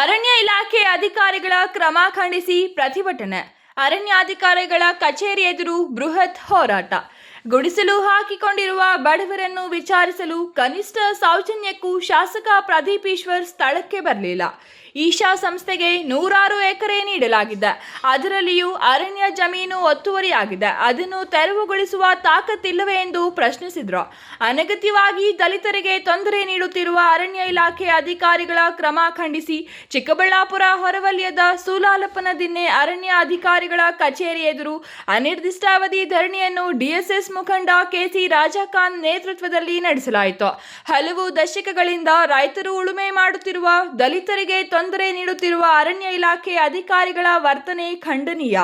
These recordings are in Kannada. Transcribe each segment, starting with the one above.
ಅರಣ್ಯ ಇಲಾಖೆ ಅಧಿಕಾರಿಗಳ ಕ್ರಮ ಖಂಡಿಸಿ ಪ್ರತಿಭಟನೆ. ಅರಣ್ಯಾಧಿಕಾರಿಗಳ ಕಚೇರಿ ಎದುರು ಬೃಹತ್ ಹೋರಾಟ. ಗುಡಿಸಲು ಹಾಕಿಕೊಂಡಿರುವ ಬಡವರನ್ನು ವಿಚಾರಿಸಲು ಕನಿಷ್ಠ ಸೌಜನ್ಯಕ್ಕೂ ಶಾಸಕ ಪ್ರದೀಪ್ ಈಶ್ವರ್ ಸ್ಥಳಕ್ಕೆ ಬರಲಿಲ್ಲ. ಈಶಾ ಸಂಸ್ಥೆಗೆ 100 ಎಕರೆ ನೀಡಲಾಗಿದೆ. ಅದರಲ್ಲಿಯೂ ಅರಣ್ಯ ಜಮೀನು ಒತ್ತುವರಿಯಾಗಿದೆ. ಅದನ್ನು ತೆರವುಗೊಳಿಸುವ ತಾಕತ್ತಿಲ್ಲವೇ ಎಂದು ಪ್ರಶ್ನಿಸಿದರು. ಅನಗತ್ಯವಾಗಿ ದಲಿತರಿಗೆ ತೊಂದರೆ ನೀಡುತ್ತಿರುವ ಅರಣ್ಯ ಇಲಾಖೆ ಅಧಿಕಾರಿಗಳ ಕ್ರಮ ಖಂಡಿಸಿ ಚಿಕ್ಕಬಳ್ಳಾಪುರ ಹೊರವಲಯದ ಸೂಲಾಲಪ್ಪನದಿನ್ನೆ ಅರಣ್ಯ ಅಧಿಕಾರಿಗಳ ಕಚೇರಿ ಎದುರು ಅನಿರ್ದಿಷ್ಟಾವಧಿ ಧರಣಿಯನ್ನು ಡಿಎಸ್ಎಸ್ ಮುಖಂಡ ಕೆಸಿ ರಾಜಾಖಾನ್ ನೇತೃತ್ವದಲ್ಲಿ ನಡೆಸಲಾಯಿತು. ಹಲವು ದಶಕಗಳಿಂದ ರೈತರು ಉಳುಮೆ ಮಾಡುತ್ತಿರುವ ದಲಿತರಿಗೆ ತೊಂದರೆ ನೀಡುತ್ತಿರುವ ಅರಣ್ಯ ಇಲಾಖೆ ಅಧಿಕಾರಿಗಳ ವರ್ತನೆ ಖಂಡನೀಯ.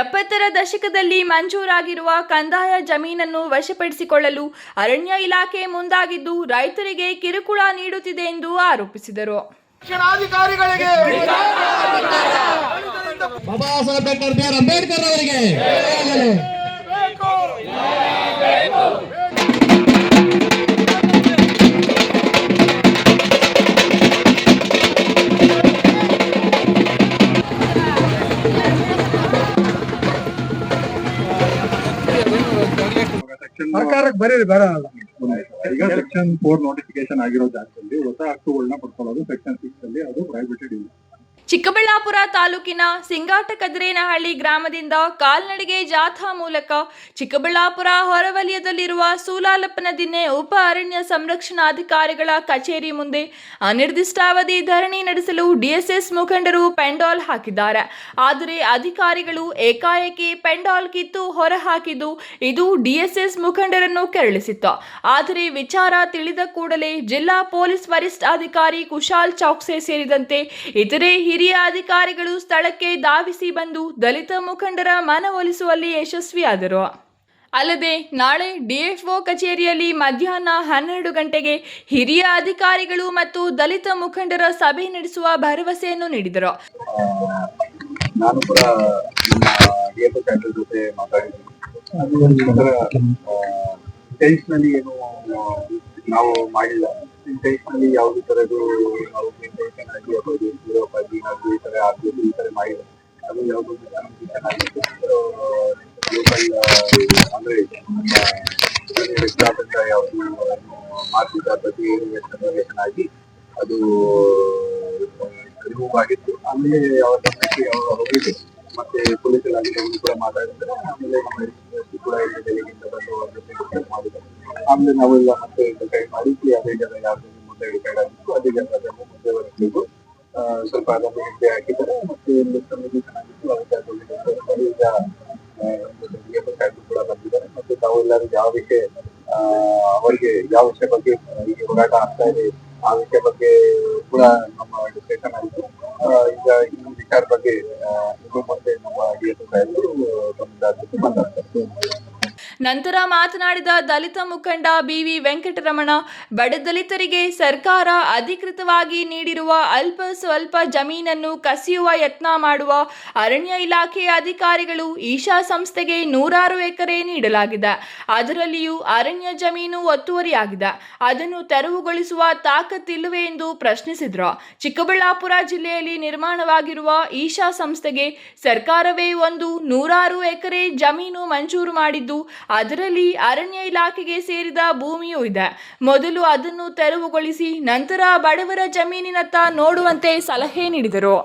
70ರ ದಶಕದಲ್ಲಿ ಮಂಜೂರಾಗಿರುವ ಕಂದಾಯ ಜಮೀನನ್ನು ವಶಪಡಿಸಿಕೊಳ್ಳಲು ಅರಣ್ಯ ಇಲಾಖೆ ಮುಂದಾಗಿದ್ದು ರೈತರಿಗೆ ಕಿರುಕುಳ ನೀಡುತ್ತಿದೆ ಎಂದು ಆರೋಪಿಸಿದರು. ಬಾಬಾ ಸಾಹೇಬ್ ಅಂಬೇಡ್ಕರ್ ಅವರಿಗೆ ಸರ್ಕಾರಕ್ಕೆ ಬರೀ ಬೇಡ ಈಗ ಸೆಕ್ಷನ್ 4 ನೋಟಿಫಿಕೇಶನ್ ಆಗಿರೋ ಜಾಗದಲ್ಲಿ ಹೊಸ ಹಕ್ಕುಗಳನ್ನ ಪಡ್ಕೊಳ್ಳೋದು ಸೆಕ್ಷನ್ 6 ಅಲ್ಲಿ ಅದು ಪ್ರೈವೇಟೆಡ್ ಇಲ್ಲ. ಚಿಕ್ಕಬಳ್ಳಾಪುರ ತಾಲೂಕಿನ ಸಿಂಗಾಟಕದ್ರೇನಹಳ್ಳಿ ಗ್ರಾಮದಿಂದ ಕಾಲ್ನಡಿಗೆ ಜಾಥಾ ಮೂಲಕ ಚಿಕ್ಕಬಳ್ಳಾಪುರ ಹೊರವಲಯದಲ್ಲಿರುವ ಸೂಲಾಲಪ್ಪನದಿನ್ನೆ ಉಪ ಅರಣ್ಯ ಸಂರಕ್ಷಣಾಧಿಕಾರಿಗಳ ಕಚೇರಿ ಮುಂದೆ ಅನಿರ್ದಿಷ್ಟಾವಧಿ ಧರಣಿ ನಡೆಸಲು ಡಿಎಸ್ಎಸ್ ಮುಖಂಡರು ಪೆಂಡಾಲ್ ಹಾಕಿದ್ದಾರೆ. ಆದರೆ ಅಧಿಕಾರಿಗಳು ಏಕಾಏಕಿ ಪೆಂಡಾಲ್ ಕಿತ್ತು ಹೊರಹಾಕಿದ್ದು ಇದು ಡಿಎಸ್ಎಸ್ ಮುಖಂಡರನ್ನು ಕೆರಳಿಸಿತ್ತು. ಆದರೆ ವಿಚಾರ ತಿಳಿದ ಕೂಡಲೇ ಜಿಲ್ಲಾ ಪೊಲೀಸ್ ವರಿಷ್ಠಾಧಿಕಾರಿ ಕುಶಾಲ್ ಚೌಕ್ಸೆ ಸೇರಿದಂತೆ ಇತರೆ ಹಿರಿಯ ಅಧಿಕಾರಿಗಳು ಸ್ಥಳಕ್ಕೆ ಧಾವಿಸಿ ಬಂದು ದಲಿತ ಮುಖಂಡರ ಮನವೊಲಿಸುವಲ್ಲಿ ಯಶಸ್ವಿಯಾದರು. ಅಲ್ಲದೆ ನಾಳೆ ಡಿಎಫ್ಒ ಕಚೇರಿಯಲ್ಲಿ ಮಧ್ಯಾಹ್ನ 12 ಗಂಟೆಗೆ ಹಿರಿಯ ಅಧಿಕಾರಿಗಳು ಮತ್ತು ದಲಿತ ಮುಖಂಡರ ಸಭೆ ನಡೆಸುವ ಭರವಸೆಯನ್ನು ನೀಡಿದರು. ನಾನು ಕೂಡ ಜೊತೆ ಮಾತಾಡಿದ್ದೀನಿ. ಏನು ನಾವು ಮಾಡಿಲ್ಲ. ಇಂಟೆನ್ಷನಲಿ ಯಾವುದೇ ತರದ್ದು ನಾವು ಇಂಟೆನ್ಷನ್ ಆಗಿ ಆಗ್ಬೋದು, ಈ ತರ ಆಗ್ಬೋದು, ಈ ತರ ಮಾಡಿಲ್ಲ. ಅದು ಯಾವುದು ಅಂದ್ರೆ ಯಾವುದು ಮಾರ್ಜಿತ ಪ್ರತಿ ಆಗಿ ಅದು ರಿಮೂವ್ ಆಗಿತ್ತು. ಆಮೇಲೆ ಅವರ ಗಮನಕ್ಕೆ ಹೋಗಿದೆ. ಮತ್ತೆ ಪೊಲೀಸರಾಗಿ ಕೂಡ ಮಾತಾಡಿದ್ರೆ ಆಮೇಲೆ ನಮ್ಮ ಕೂಡ ಬೆಳಗ್ಗೆಯಿಂದ ಬಂದು ಮಾಡಿದ್ದಾರೆ. ಆಮೇಲೆ ನಾವೆಲ್ಲ ಮತ್ತೆ ಡಿಸೈಡ್ ಮಾಡಿ ಅದೇ ಜನ ಯಾರು ಮುಂದೆ ಡಿಸೈಡ್ ಆಗಿತ್ತು ಅದೇ ಜನ ಅದನ್ನು ಮುಂದೆ ಬರಬೇಕು. ಸ್ವಲ್ಪ ಅದನ್ನು ಹಿಂದೆ ಹಾಕಿದ್ದಾರೆ. ಮತ್ತೆ ಸಮಿತಿ ಚೆನ್ನಾಗಿತ್ತು. ಈಗ ಕೂಡ ಬಂದಿದ್ದಾರೆ. ಮತ್ತೆ ತಾವೆಲ್ಲರೂ ಯಾವ ವಿಷಯ ಅವರಿಗೆ ಯಾವ ವಿಷಯ ಬಗ್ಗೆ ಈಗ ಹೋರಾಟ ಆಗ್ತಾ ಇದೆ ಆ ವಿಷಯ ಬಗ್ಗೆ ಕೂಡ ನಮ್ಮ ಡಿಸ್ಕಷನ್ ಆಯಿತು. ಈಗ ಈ ವಿಚಾರ ಬಗ್ಗೆ ಇನ್ನು ಮುಂದೆ ನಮ್ಮ ಡಿಎಸ್ಎಸ್ ಸಾಹೇಬರು ಮಾತಾಡ್ತಾರೆ. ನಂತರ ಮಾತನಾಡಿದ ದಲಿತ ಮುಖಂಡ ಬಿವಿ ವೆಂಕಟರಮಣ, ಬಡ ದಲಿತರಿಗೆ ಸರ್ಕಾರ ಅಧಿಕೃತವಾಗಿ ನೀಡಿರುವ ಅಲ್ಪ ಸ್ವಲ್ಪ ಜಮೀನನ್ನು ಕಸಿಯುವ ಯತ್ನ ಮಾಡುವ ಅರಣ್ಯ ಇಲಾಖೆಯ ಅಧಿಕಾರಿಗಳು ಈಶಾ ಸಂಸ್ಥೆಗೆ 100 ಎಕರೆ ನೀಡಲಾಗಿದೆ. ಅದರಲ್ಲಿಯೂ ಅರಣ್ಯ ಜಮೀನು ಒತ್ತುವರಿಯಾಗಿದೆ. ಅದನ್ನು ತೆರವುಗೊಳಿಸುವ ತಾಕತ್ತಿಲ್ಲವೇ ಎಂದು ಪ್ರಶ್ನಿಸಿದರು. ಚಿಕ್ಕಬಳ್ಳಾಪುರ ಜಿಲ್ಲೆಯಲ್ಲಿ ನಿರ್ಮಾಣವಾಗಿರುವ ಈಶಾ ಸಂಸ್ಥೆಗೆ ಸರ್ಕಾರವೇ ಒಂದು 106 ಎಕರೆ ಜಮೀನು ಮಂಜೂರು ಮಾಡಿದ್ದು ಅದರಲ್ಲಿ ಅರಣ್ಯ ಇಲಾಖೆಗೆ ಸೇರಿದ ಭೂಮಿಯೂ ಇದೆ. ಮೊದಲು ಅದನ್ನು ತೆರವುಗೊಳಿಸಿ ನಂತರ ಬಡವರ ಜಮೀನಿನತ್ತ ನೋಡುವಂತೆ ಸಲಹೆ ನೀಡಿದರು.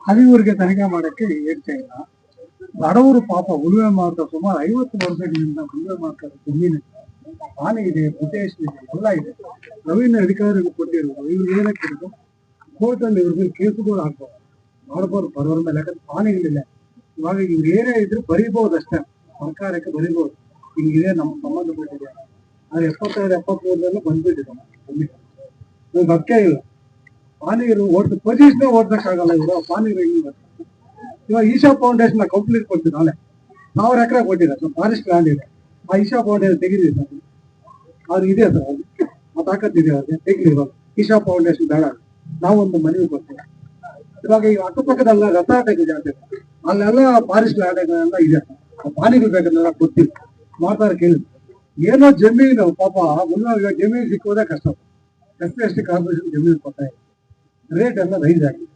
ಹರಿವರಿಗೆ ತನಿಖೆ ಮಾಡಕ್ಕೆ ಹೇಳ್ತಾ ಇಲ್ಲ. ಬಡವರು ಪಾಪ ಉಳುಮೆ ಮಾಡ್ತಾರೆ. ಸುಮಾರು 50 ವರ್ಷಗಳಿಂದ ಉಳುಮೆ ಮಾಡ್ತಾರೆ. ಜಮೀನು ಆನೆ ಇದೆ, ಪ್ರದೇಶ ಇದೆ, ಎಲ್ಲ ಇದೆ. ರೆವಿನ್ಯೂ ಅಧಿಕಾರಿಗಳು ಕೊಟ್ಟಿರೋದು ಇವ್ರಿಗೆ ಏನಕ್ಕೆ ಕೋರ್ಟಲ್ಲಿ ಇವ್ರಿಗೆ ಕೇಸುಗಳು ಹಾಕ್ಬೋದು, ಮಾಡ್ಬೋದು ಬಡವರ ಮೇಲೆ. ಯಾಕಂದ್ರೆ ಆನೆಗಳಿಲ್ಲ. ಇವಾಗ ಇವ್ರು ಏನೇ ಇದ್ರು ಬರೀಬಹುದು ಅಷ್ಟೇ, ಸರ್ಕಾರಕ್ಕೆ ಬರೀಬಹುದು. ಹಿಂಗಿದೆ ನಮ್ಮ ಸಂಬಂಧಪಟ್ಟಿದೆ. ಅದು 72-73 ಬಂದ್ಬಿಟ್ಟಿದೆ. ನಮ್ಗೆ ಅಕ್ಕೆ ಇಲ್ಲ. ಪಾನಿಗರು ಓಡಿಸ್ ಪೊಸಿಷನ್ ಓಡ್ಸಕ್ಕಾಗಲ್ಲ. ಇವರು ಪಾನಿಗರು ಇವಾಗ ಈಶಾ ಫೌಂಡೇಶನ್ ಕಂಪ್ಲೀಟ್ ಕೊಡ್ತೀವಿ. ನಾಳೆ 1000 ಎಕರೆ ಕೊಟ್ಟಿದ್ದಾರೆ. ಫಾರೆಸ್ಟ್ ಲ್ಯಾಂಡ್ ಇದೆ. ಆ ಈಶಾ ಫೌಂಡೇಶನ್ ತೆಗಿದೀವಿ ಸರ್. ಅವ್ರು ಇದೆ ಸರ್, ಆ ತಾಕತ್ತಿದೆ ಅವ್ರಿಗೆ. ತೆಗಿಲಿರುವ ಈಶಾ ಫೌಂಡೇಶನ್ ಬೇಡ, ನಾವೊಂದು ಮನವಿ ಕೊಡ್ತೀವಿ. ಇವಾಗ ಈ ಅಕ್ಕಪಕ್ಕದಲ್ಲ ರಸಾಟಕ್ಕೆ ಜಾಸ್ತಿ, ಅಲ್ಲೆಲ್ಲ ಫಾರೆಸ್ಟ್ ಲ್ಯಾಂಡ್ಗಳೆಲ್ಲ ಇದೆ. ಪಾನಿಗಳು ಬೇಕಂದ್ರೆ ಗೊತ್ತಿಲ್ಲ, ಮಾತಾಡ ಕೇಳಿ. ಏನೋ ಜಮೀನು ಪಾಪ ಜಮೀನು ಸಿಕ್ಕೋದೇ ಕಷ್ಟ. ಎಸ್ ಟಿ ಕಾರ್ಪೊರೇಷನ್ ಜಮೀನು ಕೊಡ್ತಾ ಇದೆ. ರೇಟ್ ಎಲ್ಲ ರೈಸ್ ಆಗಿದೆ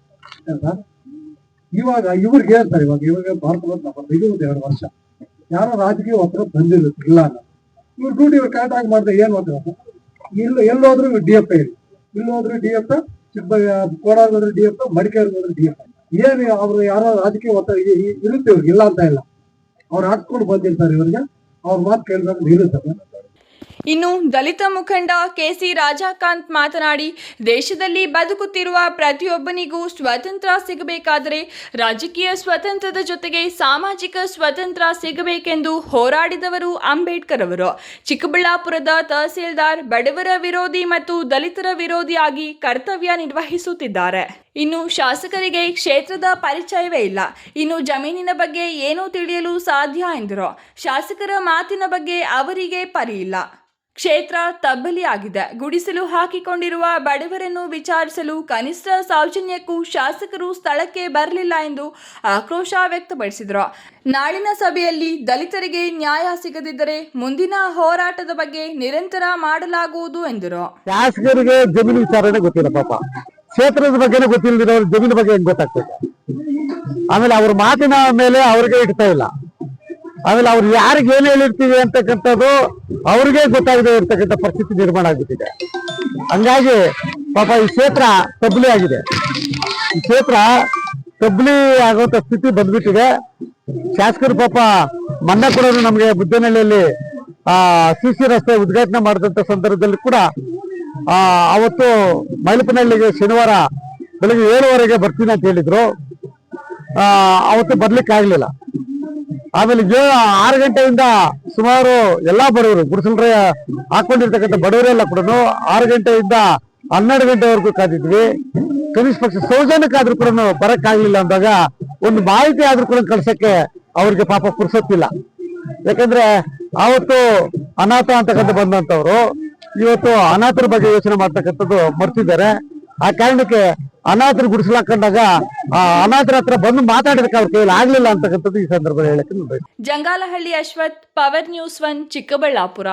ಆಯ್ತಾ? ಇವಾಗ ಇವ್ರಿಗೆ ಹೇಳ್ತಾರೆ, ಇವಾಗ ಭಾರತ ಬಂದ 2 ವರ್ಷ ಯಾರೋ ರಾಜಕೀಯ ಒತ್ತಡ ಬಂದಿರುತ್ತೆ, ಇಲ್ಲ ಅಲ್ಲ. ಇವ್ರು ಡ್ಯೂಟಿ ಇವ್ರು ಕರೆಕ್ಟಾಗಿ ಮಾಡಿದ್ರೆ ಏನು ಒತ್ತಡ? ಎಲ್ಲೋದ್ರು DF ಇಲ್ಲೋದ್ರು DF, ಕೋಲಾರ ಹೋದ್ರೆ DF, ಮಡಿಕೇರಿ ಹೋದ್ರೆ DF. ಏನು ಅವ್ರು ಯಾರೋ ರಾಜಕೀಯ ಒತ್ತಡ ಇರುತ್ತೆ ಇವ್ರಿಗೆ, ಇಲ್ಲ ಅಂತ ಇಲ್ಲ. ಅವ್ರು ಹಾಕ್ಕೊಂಡು ಬಂದಿರ್ತಾರೆ, ಇವ್ರಿಗೆ ಅವ್ರ ಮಾತು ಕೇಳ್ಬೇಕು ಇರುತ್ತೆ. ಇನ್ನು ದಲಿತ ಮುಖಂಡ ಕೆಸಿ ರಾಜಕಾಂತ್ ಮಾತನಾಡಿ, ದೇಶದಲ್ಲಿ ಬದುಕುತ್ತಿರುವ ಪ್ರತಿಯೊಬ್ಬನಿಗೂ ಸ್ವಾತಂತ್ರ್ಯ ಸಿಗಬೇಕಾದರೆ ರಾಜಕೀಯ ಸ್ವಾತಂತ್ರ್ಯದ ಜೊತೆಗೆ ಸಾಮಾಜಿಕ ಸ್ವಾತಂತ್ರ್ಯ ಸಿಗಬೇಕೆಂದು ಹೋರಾಡಿದವರು ಅಂಬೇಡ್ಕರ್ ಅವರು. ಚಿಕ್ಕಬಳ್ಳಾಪುರದ ತಹಸೀಲ್ದಾರ್ ಬಡವರ ವಿರೋಧಿ ಮತ್ತು ದಲಿತರ ವಿರೋಧಿಯಾಗಿ ಕರ್ತವ್ಯ ನಿರ್ವಹಿಸುತ್ತಿದ್ದಾರೆ. ಇನ್ನು ಶಾಸಕರಿಗೆ ಕ್ಷೇತ್ರದ ಪರಿಚಯವೇ ಇಲ್ಲ, ಇನ್ನು ಜಮೀನಿನ ಬಗ್ಗೆ ಏನೂ ತಿಳಿಯಲು ಸಾಧ್ಯ ಎಂದರು. ಶಾಸಕರ ಮಾತಿನ ಬಗ್ಗೆ ಅವರಿಗೆ ಪರಿಯಿಲ್ಲ. ಕ್ಷೇತ್ರ ತಬ್ಬಲಿ ಆಗಿದೆ. ಗುಡಿಸಲು ಹಾಕಿಕೊಂಡಿರುವ ಬಡವರನ್ನು ವಿಚಾರಿಸಲು ಕನಿಷ್ಠ ಸೌಜನ್ಯಕ್ಕೂ ಶಾಸಕರು ಸ್ಥಳಕ್ಕೆ ಬರಲಿಲ್ಲ ಎಂದು ಆಕ್ರೋಶ ವ್ಯಕ್ತಪಡಿಸಿದರು. ನಾಳಿನ ಸಭೆಯಲ್ಲಿ ದಲಿತರಿಗೆ ನ್ಯಾಯ ಸಿಗದಿದ್ದರೆ ಮುಂದಿನ ಹೋರಾಟದ ಬಗ್ಗೆ ನಿರಂತರ ಮಾಡಲಾಗುವುದು ಎಂದರು. ಶಾಸಕರಿಗೆ ಜಮೀನು ವಿಚಾರನೆ ಗೊತ್ತಿಲ್ಲ ಪಾಪ, ಕ್ಷೇತ್ರದ ಬಗ್ಗೆನೇ ಗೊತ್ತಿಲ್ಲದಿರೋರು ಜಮೀನು ಬಗ್ಗೆ ಹೆಂಗ್ ಗೊತ್ತಾಗ್ತದೆ? ಆಮೇಲೆ ಅವ್ರ ಮಾತಿನ ಮೇಲೆ ಅವ್ರಿಗೆ ಇಡ್ತಾ ಇಲ್ಲ. ಆಮೇಲೆ ಅವ್ರು ಯಾರಿಗೆ ಏನ್ ಹೇಳಿರ್ತೀವಿ ಅಂತಕ್ಕಂಥದ್ದು ಅವ್ರಿಗೆ ಗೊತ್ತಾಗದೆ ಇರ್ತಕ್ಕಂಥ ಪರಿಸ್ಥಿತಿ ನಿರ್ಮಾಣ ಆಗ್ಬಿಟ್ಟಿದೆ. ಹಂಗಾಗಿ ಪಾಪ ಈ ಕ್ಷೇತ್ರ ತಬ್ಲಿ ಆಗಿದೆ. ಈ ಕ್ಷೇತ್ರ ತಬ್ಲಿ ಆಗುವಂತ ಸ್ಥಿತಿ ಬಂದ್ಬಿಟ್ಟಿದೆ. ಶಾಸಕರು ಪಾಪ ಮೊನ್ನೆ ಕೂಡ ನಮ್ಗೆ ಬುದ್ದನಹಳ್ಳಿಯಲ್ಲಿ CC ರಸ್ತೆ ಉದ್ಘಾಟನೆ ಮಾಡಿದಂತ ಸಂದರ್ಭದಲ್ಲಿ ಕೂಡ ಅವತ್ತು ಮೈಲಪನಹಳ್ಳಿಗೆ ಶನಿವಾರ ಬೆಳಗ್ಗೆ 7:15 ಬರ್ತೀನಿ ಅಂತ ಹೇಳಿದ್ರು. ಅವತ್ತು ಬರ್ಲಿಕ್ಕೆ ಆಗ್ಲಿಲ್ಲ. ಆಮೇಲೆ 6 ಗಂಟೆಯಿಂದ ಸುಮಾರು ಎಲ್ಲಾ ಬಡವರು, ಗುಡಿಸಲ್ರೆ ಹಾಕೊಂಡಿರ್ತಕ್ಕಂಥ ಬಡವರೆಲ್ಲ ಕೂಡ 6 ಗಂಟೆಯಿಂದ 12 ಗಂಟೆವರೆಗೂ ಕಾದಿದ್ವಿ. ಕನಿಷ್ಠ ಪಕ್ಷ ಸೌಜನ್ಯಕ್ಕಾದ್ರೂ ಕೂಡ ಬರಕ್ಕಾಗ್ಲಿಲ್ಲ ಅಂದಾಗ ಒಂದು ಮಾಹಿತಿ ಆದ್ರೂ ಕೂಡ ಕಳ್ಸಕ್ಕೆ ಅವ್ರಿಗೆ ಪಾಪ ಪುರ್ಸೊತ್ತಿಲ್ಲ. ಯಾಕಂದ್ರೆ ಅವತ್ತು ಅನಾಥ ಅಂತಕ್ಕಂಥ ಬಂದಂತವ್ರು ಇವತ್ತು ಅನಾಥರ ಬಗ್ಗೆ ಯೋಚನೆ ಮಾಡ್ತಕ್ಕಂಥದ್ದು ಮರ್ತಿದ್ದಾರೆ. ಆ ಕಾರಣಕ್ಕೆ ಅನಾಥರು ಗುಡಿಸಲಾಕೊಂಡಾಗ ಅನಾಥರ ಹತ್ರ ಬಂದು ಮಾತಾಡೋದಕ್ಕೆ ಅವ್ರ ಕೈಯಲ್ಲಿ ಆಗ್ಲಿಲ್ಲ ಅಂತಕ್ಕಂಥದ್ದು ಈ ಸಂದರ್ಭದಲ್ಲಿ ಹೇಳಕ್ಕೆ. Jangalahalli Ashwath, power news 1, Chikkaballapur.